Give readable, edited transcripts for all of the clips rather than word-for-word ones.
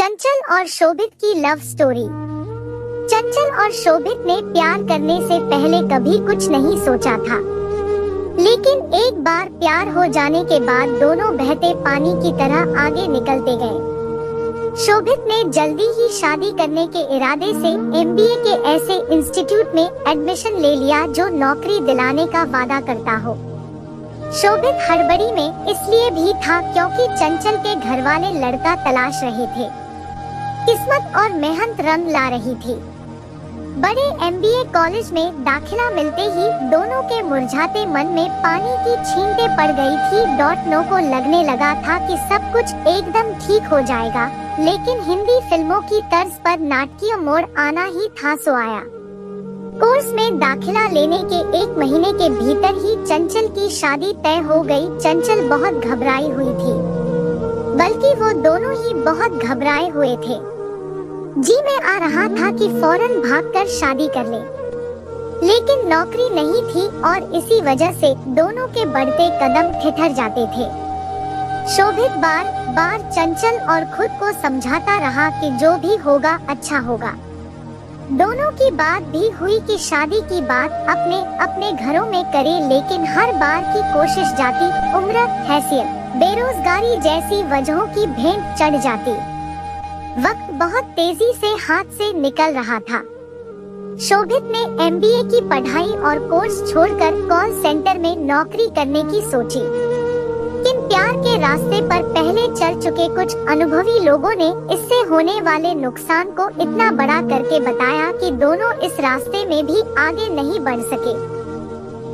चंचल और शोभित की love story. चंचल और शोभित ने प्यार करने से पहले कभी कुछ नहीं सोचा था, लेकिन एक बार प्यार हो जाने के बाद दोनों बहते पानी की तरह आगे निकलते गए। शोभित ने जल्दी ही शादी करने के इरादे से MBA के ऐसे इंस्टीट्यूट में एडमिशन ले लिया जो नौकरी दिलाने का वादा करता हो। शोभित हड़बड़ी में इसलिए भी था क्योंकि चंचल के घरवाले लड़का तलाश रहे थे। किस्मत और मेहनत रंग ला रही थी। बड़े MBA कॉलेज में दाखिला मिलते ही दोनों के मुरझाते मन में पानी की छींटे पड़ गई थी। .नो को लगने लगा था कि सब कुछ एकदम ठीक हो जाएगा, लेकिन हिंदी फिल्मों की तर्ज पर नाटकीय मोड़ आना ही था सो आया। कोर्स में दाखिला लेने के 1 महीने के भीतर ही चंचल की शादी तय हो गई। चंचल बहुत घबराई हुई थी, बल्कि वो दोनों ही बहुत घबराए हुए थे। जी में आ रहा था कि फौरन भागकर शादी कर ले, लेकिन नौकरी नहीं थी और इसी वजह से दोनों के बढ़ते कदम ठिठुर जाते थे। शोभित बार बार चंचल और खुद को समझाता रहा कि जो भी होगा अच्छा होगा। दोनों की बात भी हुई कि शादी की बात अपने अपने घरों में करे, लेकिन हर बार की कोशिश जाती उम्र, हैसियत, बेरोजगारी जैसी वजहों की भेंट चढ़ जाती। वक्त बहुत तेजी से हाथ से निकल रहा था। शोभित ने MBA की पढ़ाई और कोर्स छोड़कर कॉल सेंटर में नौकरी करने की सोची, लेकिन प्यार के रास्ते पर पहले चल चुके कुछ अनुभवी लोगों ने इससे होने वाले नुकसान को इतना बड़ा करके बताया कि दोनों इस रास्ते में भी आगे नहीं बढ़ सके।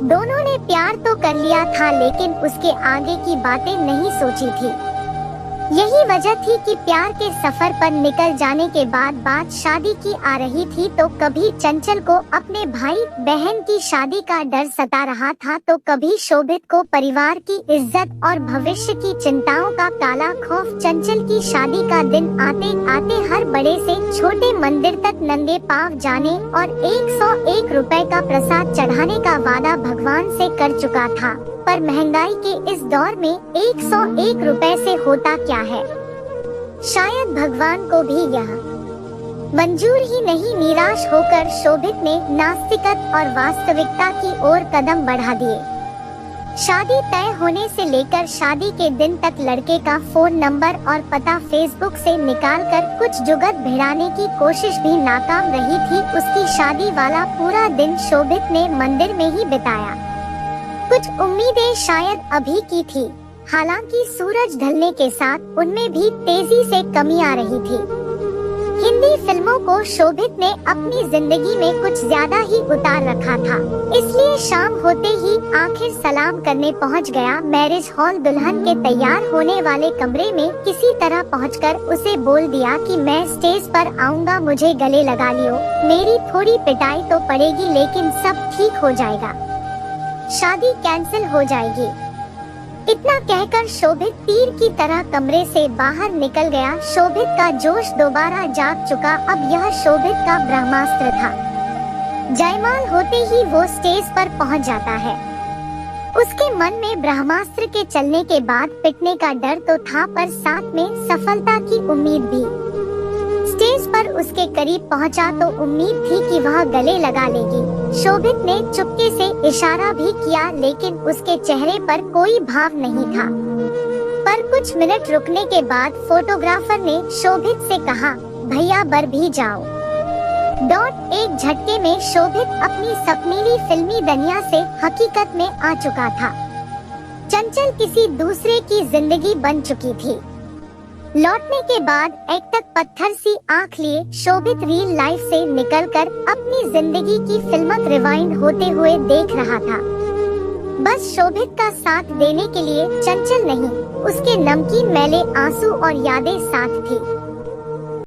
दोनों ने प्यार तो कर लिया था, लेकिन उसके आगे की बातें नहीं सोची थी। यही वजह थी कि प्यार के सफर पर निकल जाने के बाद बात शादी की आ रही थी, तो कभी चंचल को अपने भाई बहन की शादी का डर सता रहा था, तो कभी शोभित को परिवार की इज्जत और भविष्य की चिंताओं का काला खौफ। चंचल की शादी का दिन आते आते हर बड़े से छोटे मंदिर तक नंगे पांव जाने और 101 रुपए का प्रसाद चढ़ाने का वादा भगवान से कर चुका था, पर महंगाई के इस दौर में 101 रुपए से होता क्या है। शायद भगवान को भी यह मंजूर ही नहीं। निराश होकर शोभित ने नास्तिकता और वास्तविकता की ओर कदम बढ़ा दिए। शादी तय होने से लेकर शादी के दिन तक लड़के का फोन नंबर और पता फेसबुक से निकालकर कुछ जुगत भिड़ाने की कोशिश भी नाकाम रही थी। उसकी शादी वाला पूरा दिन शोभित ने मंदिर में ही बिताया। कुछ उम्मीदें शायद अभी की थी, हालांकि सूरज ढलने के साथ उनमें भी तेजी से कमी आ रही थी। हिंदी फिल्मों को शोभित ने अपनी जिंदगी में कुछ ज्यादा ही उतार रखा था, इसलिए शाम होते ही आखिर सलाम करने पहुंच गया मैरिज हॉल। दुल्हन के तैयार होने वाले कमरे में किसी तरह पहुंचकर उसे बोल दिया कि मैं स्टेज पर आऊंगा, मुझे गले लगा लियो। मेरी थोड़ी पिटाई तो पड़ेगी, लेकिन सब ठीक हो जाएगा, शादी कैंसिल हो जाएगी। इतना कहकर शोभित तीर की तरह कमरे से बाहर निकल गया। शोभित का जोश दोबारा जाग चुका। अब यह शोभित का ब्रह्मास्त्र था। जयमाल होते ही वो स्टेज पर पहुंच जाता है। उसके मन में ब्रह्मास्त्र के चलने के बाद पिटने का डर तो था, पर साथ में सफलता की उम्मीद भी। स्टेज पर उसके करीब पहुंचा तो उम्मीद थी कि वह गले लगा लेगी। शोभित ने चुपके से इशारा भी किया, लेकिन उसके चेहरे पर कोई भाव नहीं था। पर कुछ मिनट रुकने के बाद फोटोग्राफर ने शोभित से कहा, भैया बर भी जाओ। एक झटके में शोभित अपनी सपनीली फिल्मी दुनिया से हकीकत में आ चुका था। चंचल किसी दूसरे की जिंदगी बन चुकी थी। लौटने के बाद एक तक पत्थर सी आंख लिए शोभित रियल लाइफ से निकलकर अपनी जिंदगी की फिल्मक रिवाइंड होते हुए देख रहा था। बस शोभित का साथ देने के लिए चंचल नहीं, उसके नमकीन मैले आंसू और यादें साथ थी।